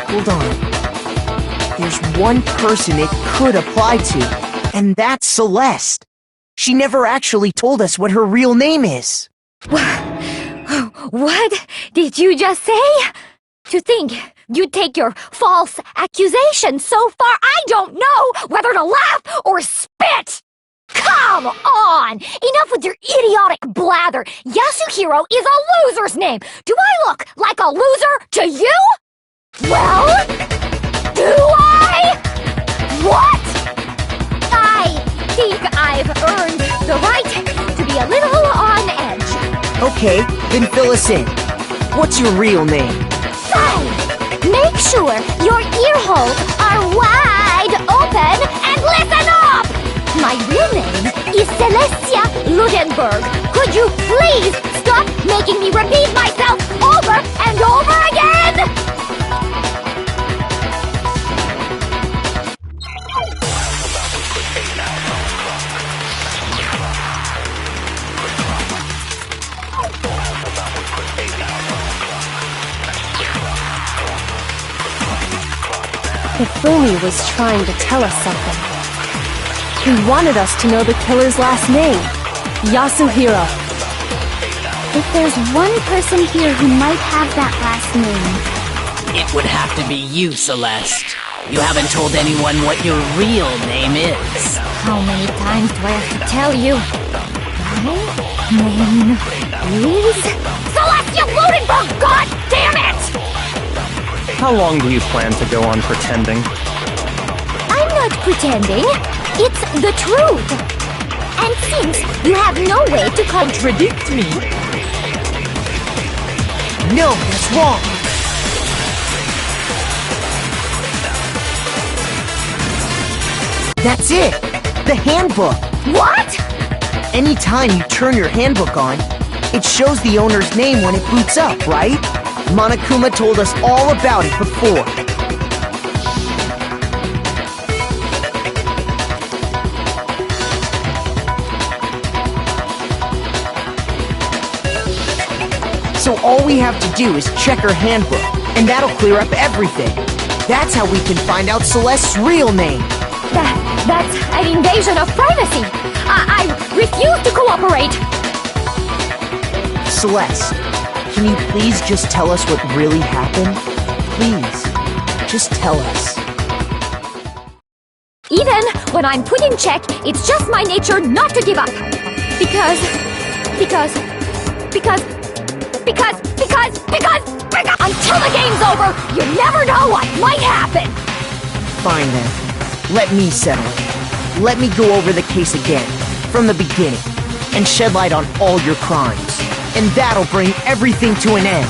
Hold on. There's one person it could apply to, and that's Celeste. She never actually told us what her real name is. What did you just say? To think you'd take your false accusation so far I don't know whether to laugh or spit! Come on! Enough with your idiotic blather! Yasuhiro is a loser's name! Do I look like a loser to you? Well, do I? What? I think I've earned the right to be a little on edge. Okay, then fill us in. What's your real name? Fine! Make sure your ear holes are wide open and listen up! My real name is Celestia Ludenberg. Could you please stop making me repeat myself over and over again? Hifumi was trying to tell us something. He wanted us to know the killer's last name, Yasuhiro. If there's one person here who might have that last name, It would have to be you, Celeste. You haven't told anyone what your real name is. How many times do I have to tell you? My name is Celestia Ludenberg! God damn it! How long do you plan to go on pretending? I'm not pretending. It's the truth. And since you have no way to contradict me, No, that's wrong. That's it! The handbook! what? Anytime you turn your handbook on, it shows the owner's name when it boots up, right? Monokuma told us all about it before. So all we have to do is check her handbook, and that'll clear up everything. That's how we can find out Celeste's real name. That's an invasion of privacy. I refuse to cooperate. Celeste, can you please just tell us what really happened? Please, just tell us. Even when I'm put in check, it's just my nature not to give up. Because until the game's over, you never know what might happen. Fine then. Let me settle it. Let me go over the case again, from the beginning, and shed light on all your crimes. And that'll bring everything to an end.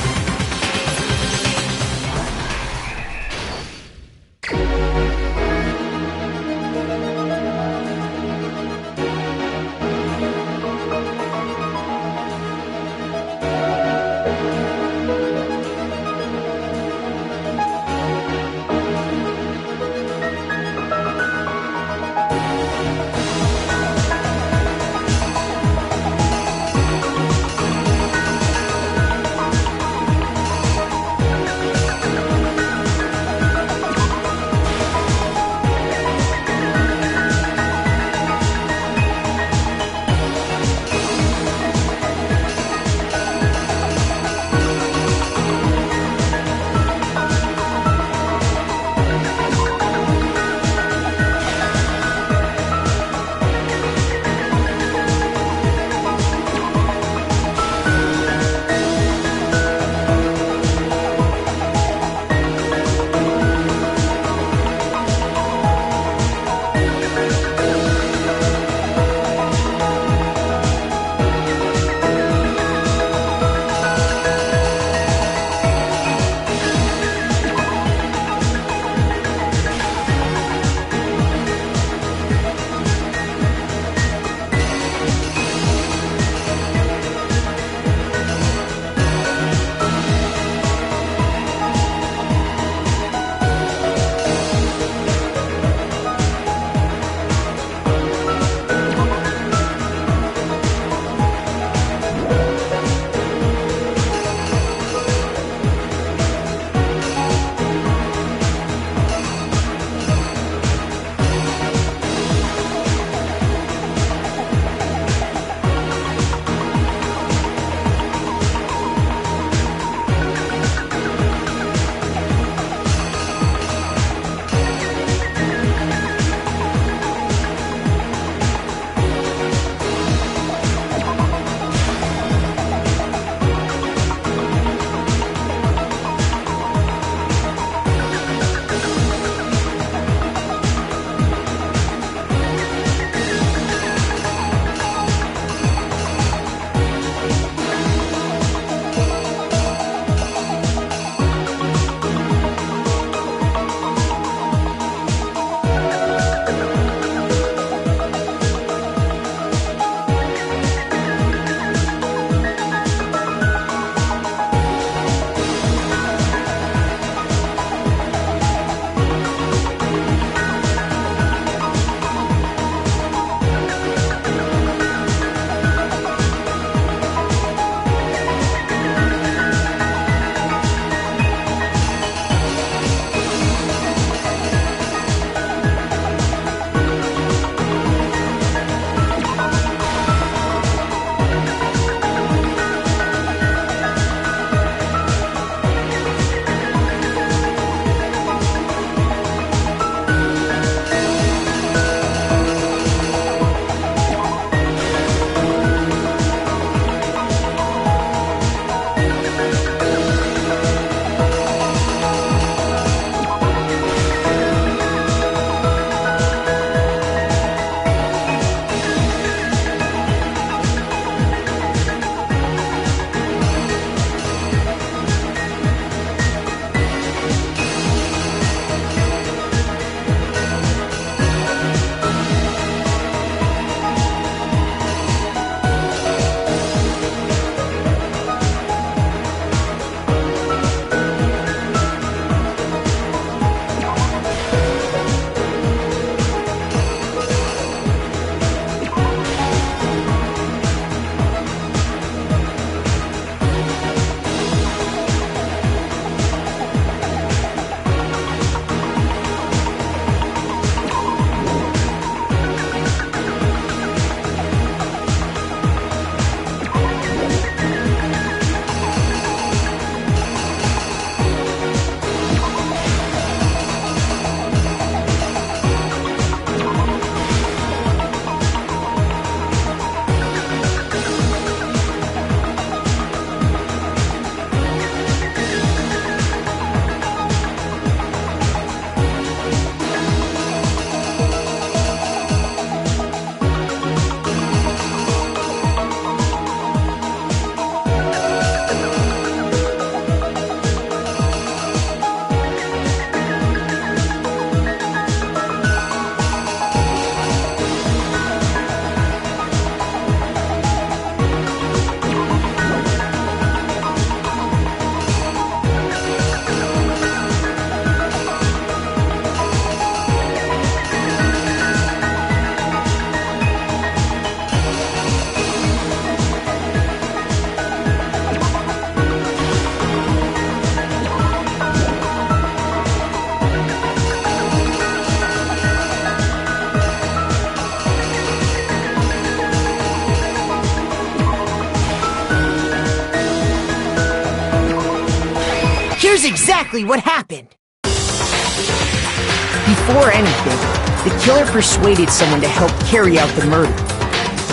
Here's exactly what happened. Before anything, the killer persuaded someone to help carry out the murder.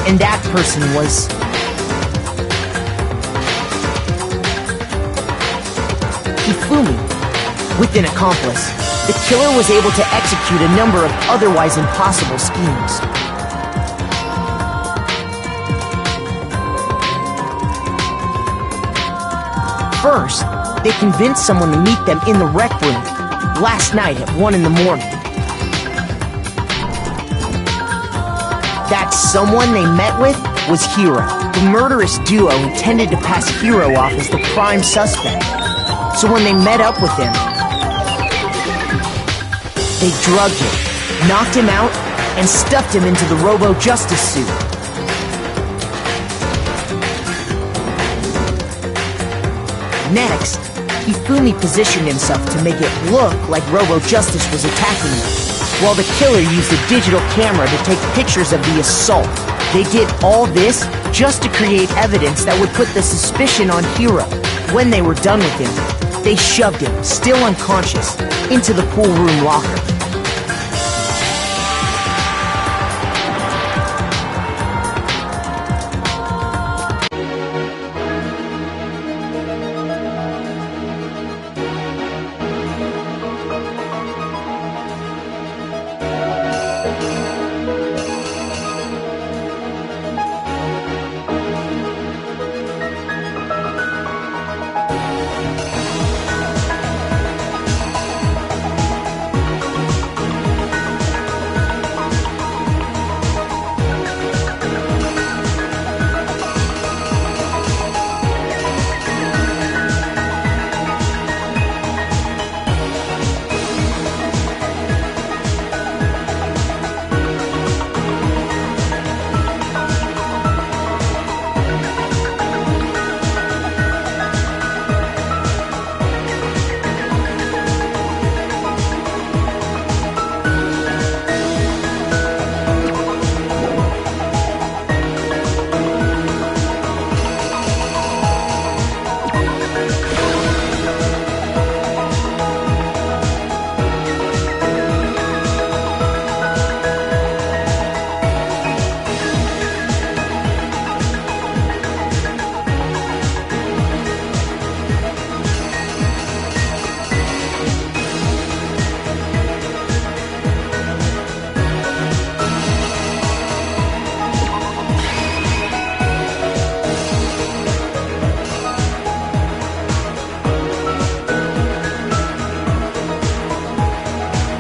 And that person was... Hifumi. With an accomplice, the killer was able to execute a number of otherwise impossible schemes. First, they convinced someone to meet them in the rec room last night at 1 in the morning. That someone they met with was Hiro. The murderous duo intended to pass Hiro off as the prime suspect. So when they met up with him, they drugged him, knocked him out, and stuffed him into the Robo-Justice suit. Next, Hifumi positioned himself to make it look like Robo-Justice was attacking him, while the killer used a digital camera to take pictures of the assault. They did all this just to create evidence that would put the suspicion on Hiro. When they were done with him, they shoved him, still unconscious, into the pool room locker.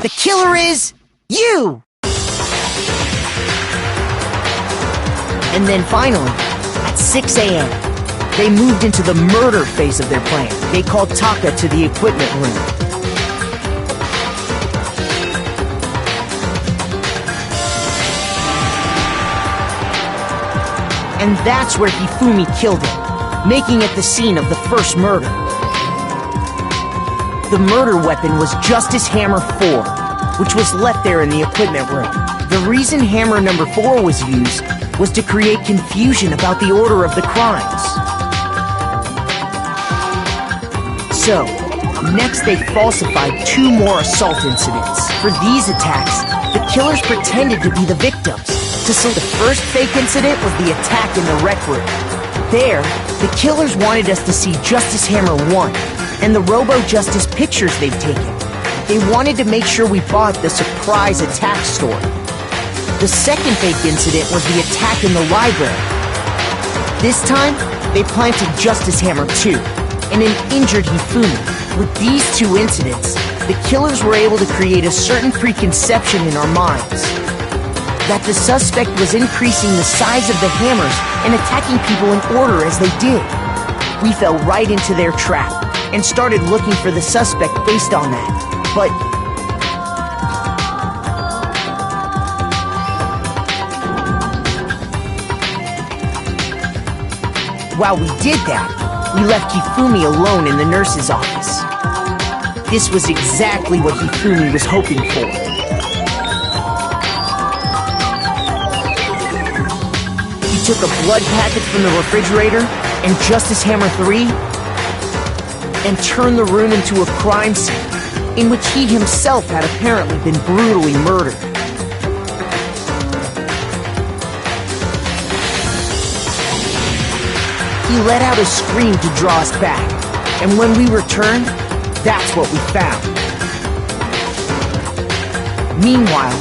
The killer is... you! And then finally, at 6 a.m., they moved into the murder phase of their plan. They called Taka to the equipment room. And that's where Hifumi killed him, making it the scene of the first murder. The murder weapon was Justice Hammer 4, which was left there in the equipment room. The reason Hammer number 4 was used was to create confusion about the order of the crimes. So, next they falsified 2 more assault incidents. For these attacks, the killers pretended to be the victims. So the first fake incident was the attack in the rec room. There, the killers wanted us to see Justice Hammer 1 and the Robo-Justice pictures they'd taken. They wanted to make sure we bought the surprise attack story. The second fake incident was the attack in the library. This time, they planted Justice Hammer 2 and an injured Hifumi. With these 2 incidents, the killers were able to create a certain preconception in our minds that the suspect was increasing the size of the hammers and attacking people in order as they did. We fell right into their trap and started looking for the suspect based on that. But while we did that, we left Hifumi alone in the nurse's office. This was exactly what Hifumi was hoping for. He took a blood packet from the refrigerator and Justice Hammer 3 and turn the room into a crime scene in which he himself had apparently been brutally murdered. He let out a scream to draw us back, and when we returned, that's what we found. Meanwhile,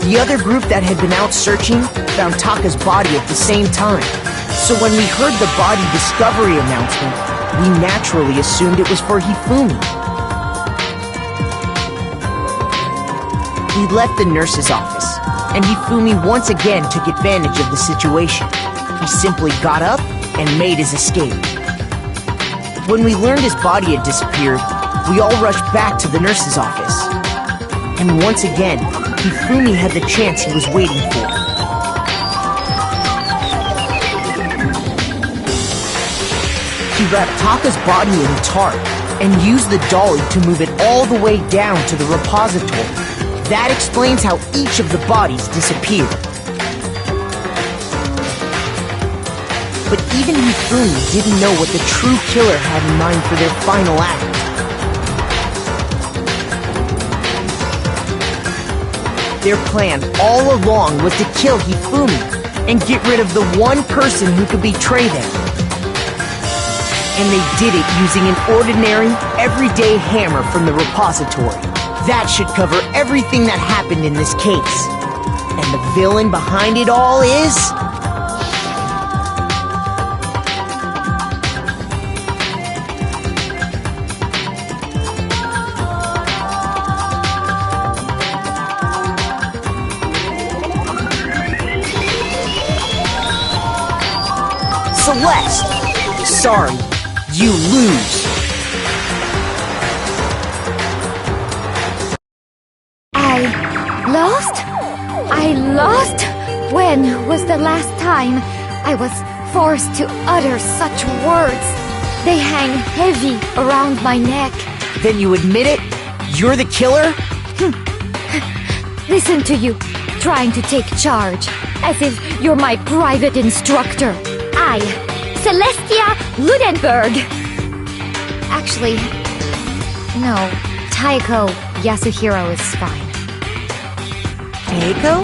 the other group that had been out searching found Taka's body at the same time. So when we heard the body discovery announcement, we naturally assumed it was for Hifumi. We left the nurse's office, and Hifumi once again took advantage of the situation. He simply got up and made his escape. When we learned his body had disappeared, we all rushed back to the nurse's office. And once again, Hifumi had the chance he was waiting for. He wrapped Taka's body in a tarp and used the dolly to move it all the way down to the repository. That explains how each of the bodies disappeared. But even Hifumi didn't know what the true killer had in mind for their final act. Their plan all along was to kill Hifumi and get rid of the one person who could betray them. And they did it using an ordinary, everyday hammer from the repository. That should cover everything that happened in this case. And the villain behind it all is... Celeste! Sorry, you lose. I lost? When was the last time I was forced to utter such words? They hang heavy around my neck. Then you admit it? You're the killer? Listen to you, trying to take charge, as if you're my private instructor. I, Celestia Ludenberg. Actually, no, Taiko Yasuhiro is fine. Taiko?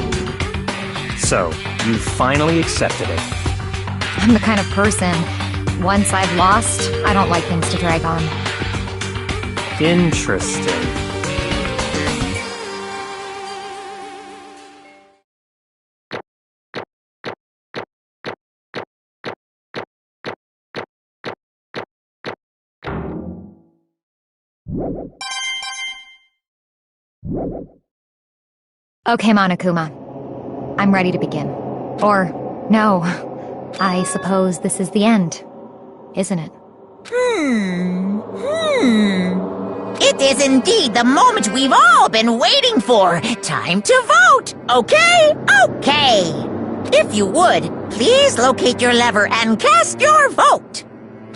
So, you finally accepted it. I'm the kind of person, once I've lost, I don't like things to drag on. Interesting. Okay, Monokuma. I'm ready to begin. Or, no. I suppose this is the end, isn't it? It is indeed the moment we've all been waiting for. Time to vote. Okay? Okay. If you would, please locate your lever and cast your vote.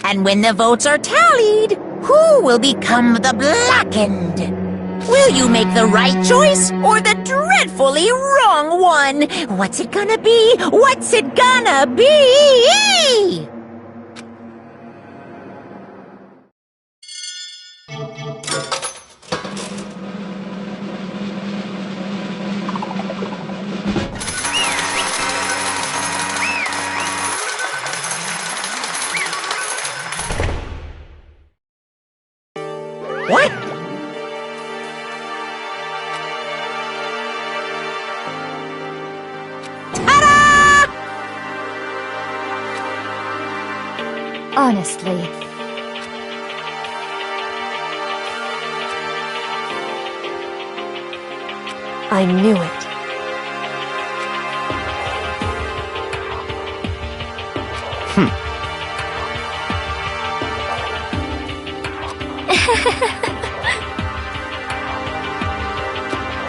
And when the votes are tallied, who will become the blackened? Will you make the right choice or the dreadfully wrong one? What's it gonna be? What's it gonna be? What? Honestly. I knew it.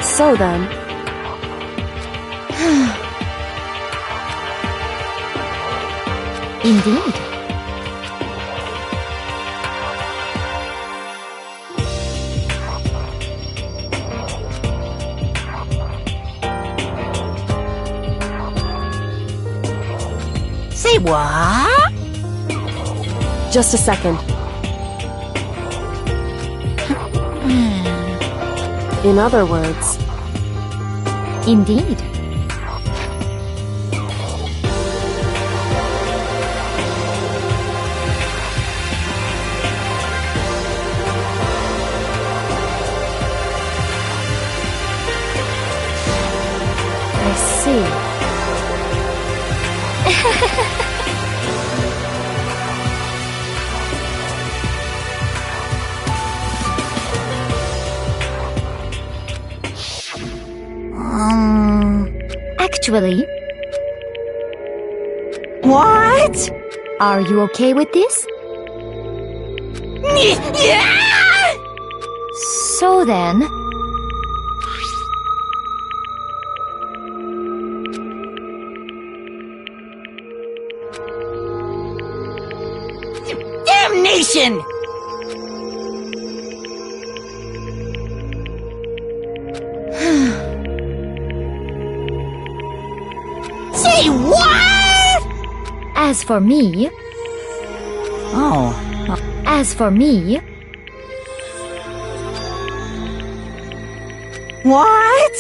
So then... Indeed. Say what? Just a second. In other words, Indeed. I see. Actually, What? are you okay with this? So then, Damnation! Say what? as for me, as for me, What?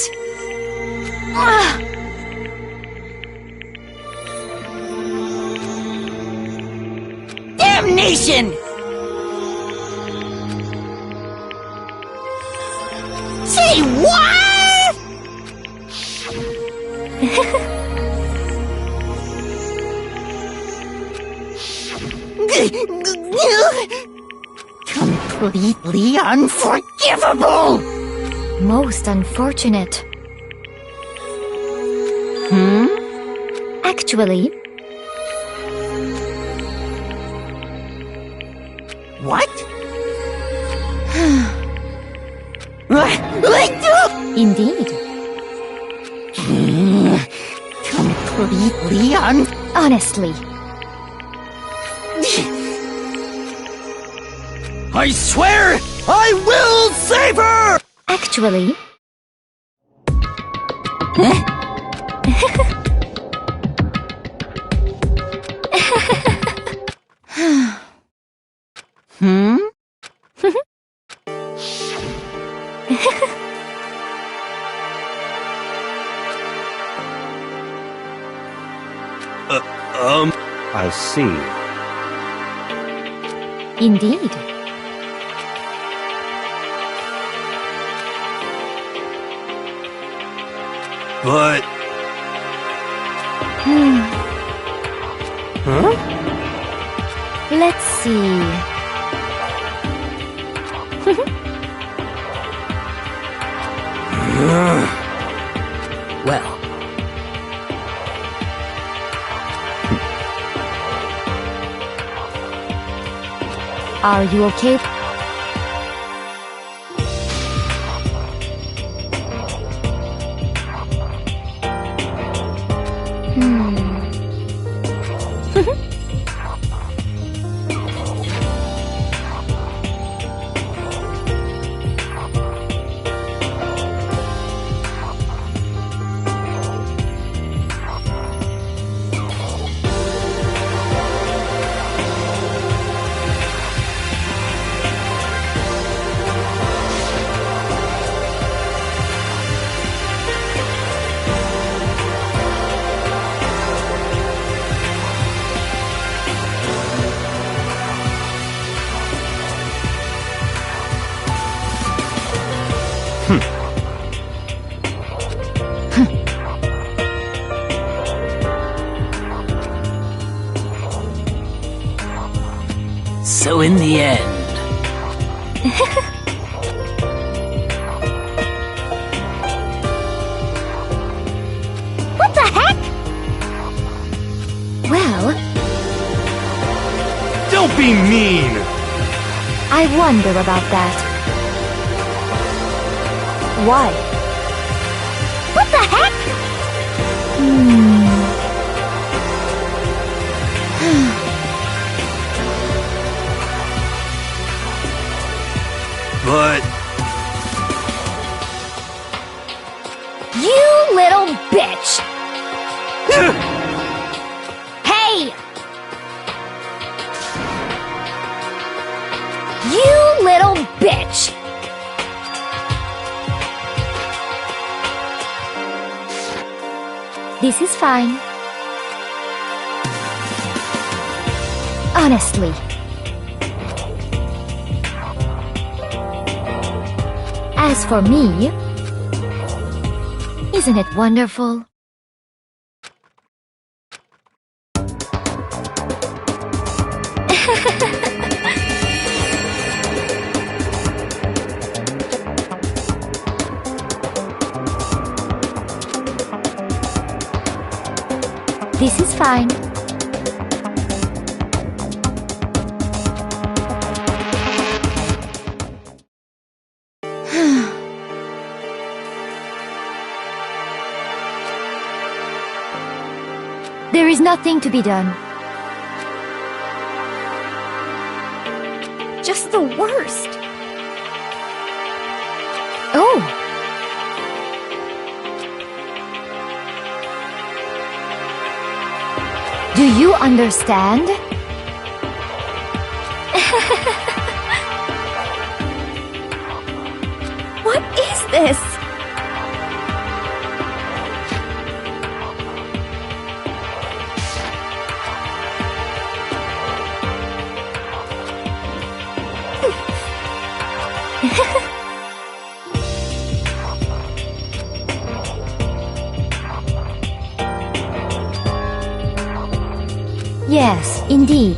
Damnation! Say what? Completely unforgivable! most unfortunate. Actually, What? indeed. Completely Honestly, I swear I will save her! actually, I see. indeed. But Let's see. Well, Are you okay? so in the end, What the heck? Well, don't be mean! I wonder about that. Why? What the heck? But You little bitch! Hey! You little bitch! This is fine. Honestly. As for me, isn't it wonderful? This is fine. There is nothing to be done. Just the worst. Oh! Do you understand? What is this? Yes, indeed.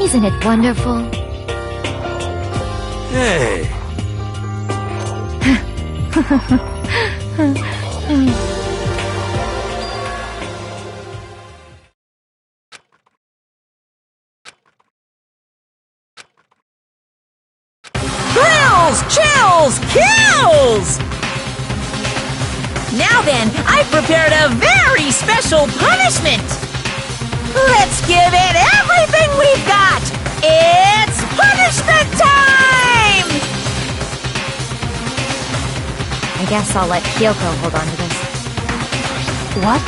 Isn't it wonderful? Hey! Thrills, chills, kills! Now then, I've prepared a very special punishment! Let's give it everything we've got! It's punishment time! I guess I'll let Kyoko hold on to this. What?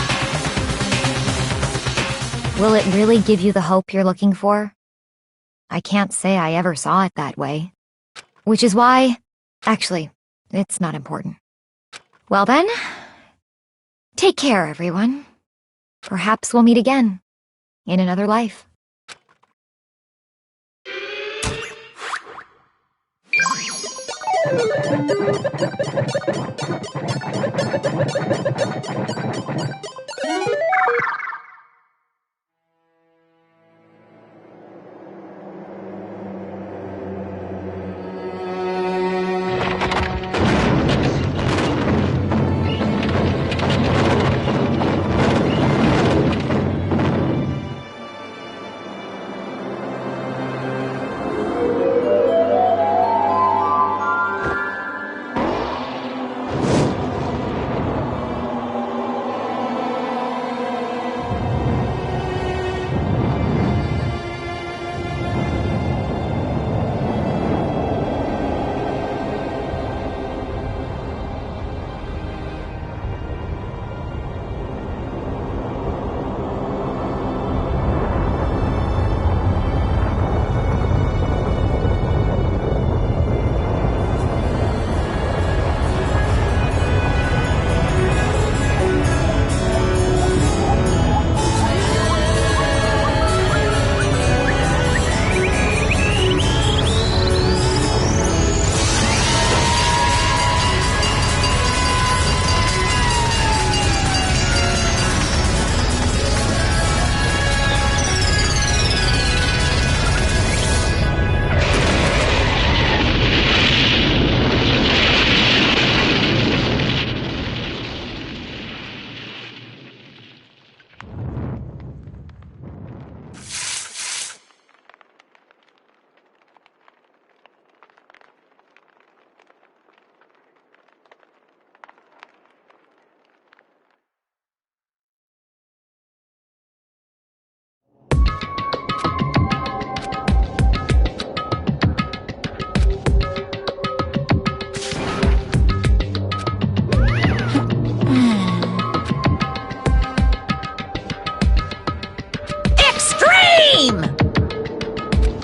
Will it really give you the hope you're looking for? I can't say I ever saw it that way. Which is why... Actually, it's not important. Well then, take care, everyone. Perhaps we'll meet again, in another life.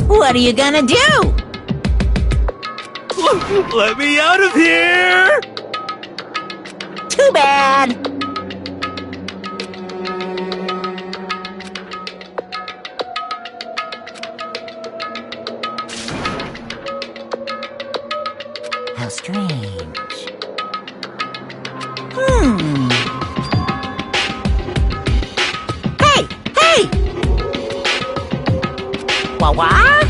What are you gonna do? Let me out of here! Too bad. How strange. Hey! Hey! Wah-wah?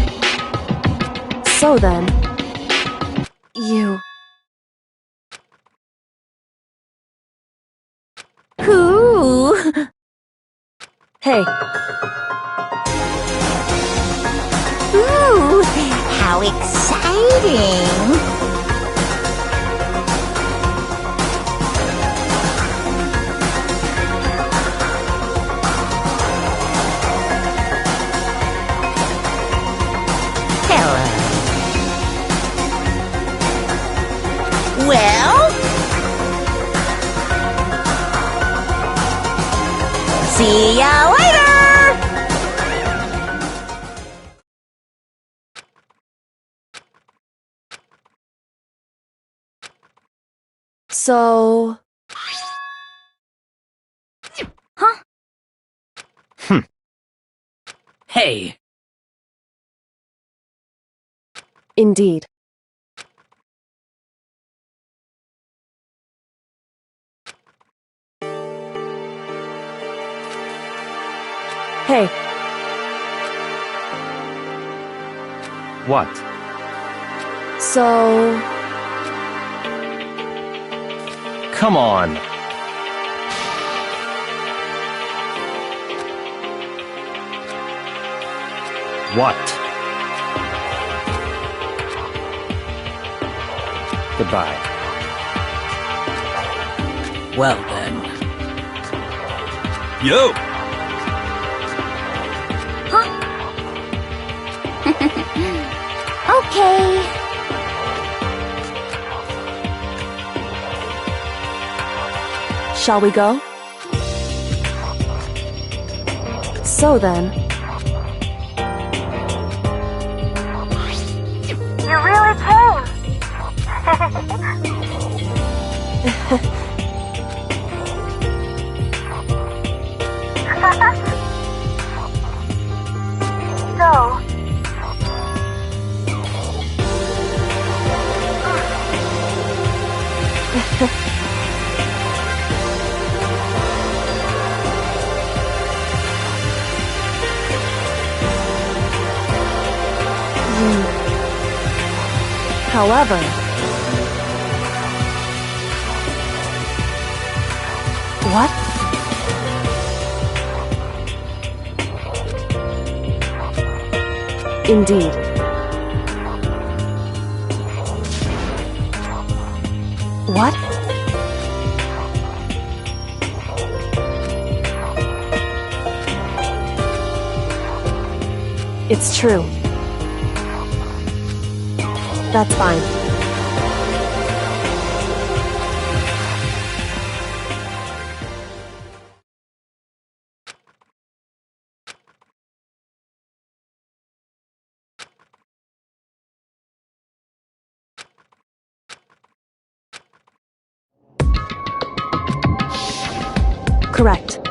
So then, you... Ooh. Hey, Ooh, how exciting! Hello. Well? See ya later! so... Hey, Indeed. Hey, What? so... Come on. What? Goodbye. well then. Yo! Okay. Shall we go? So then... You really came. So, However... What? Indeed. What? It's true. That's fine. Correct.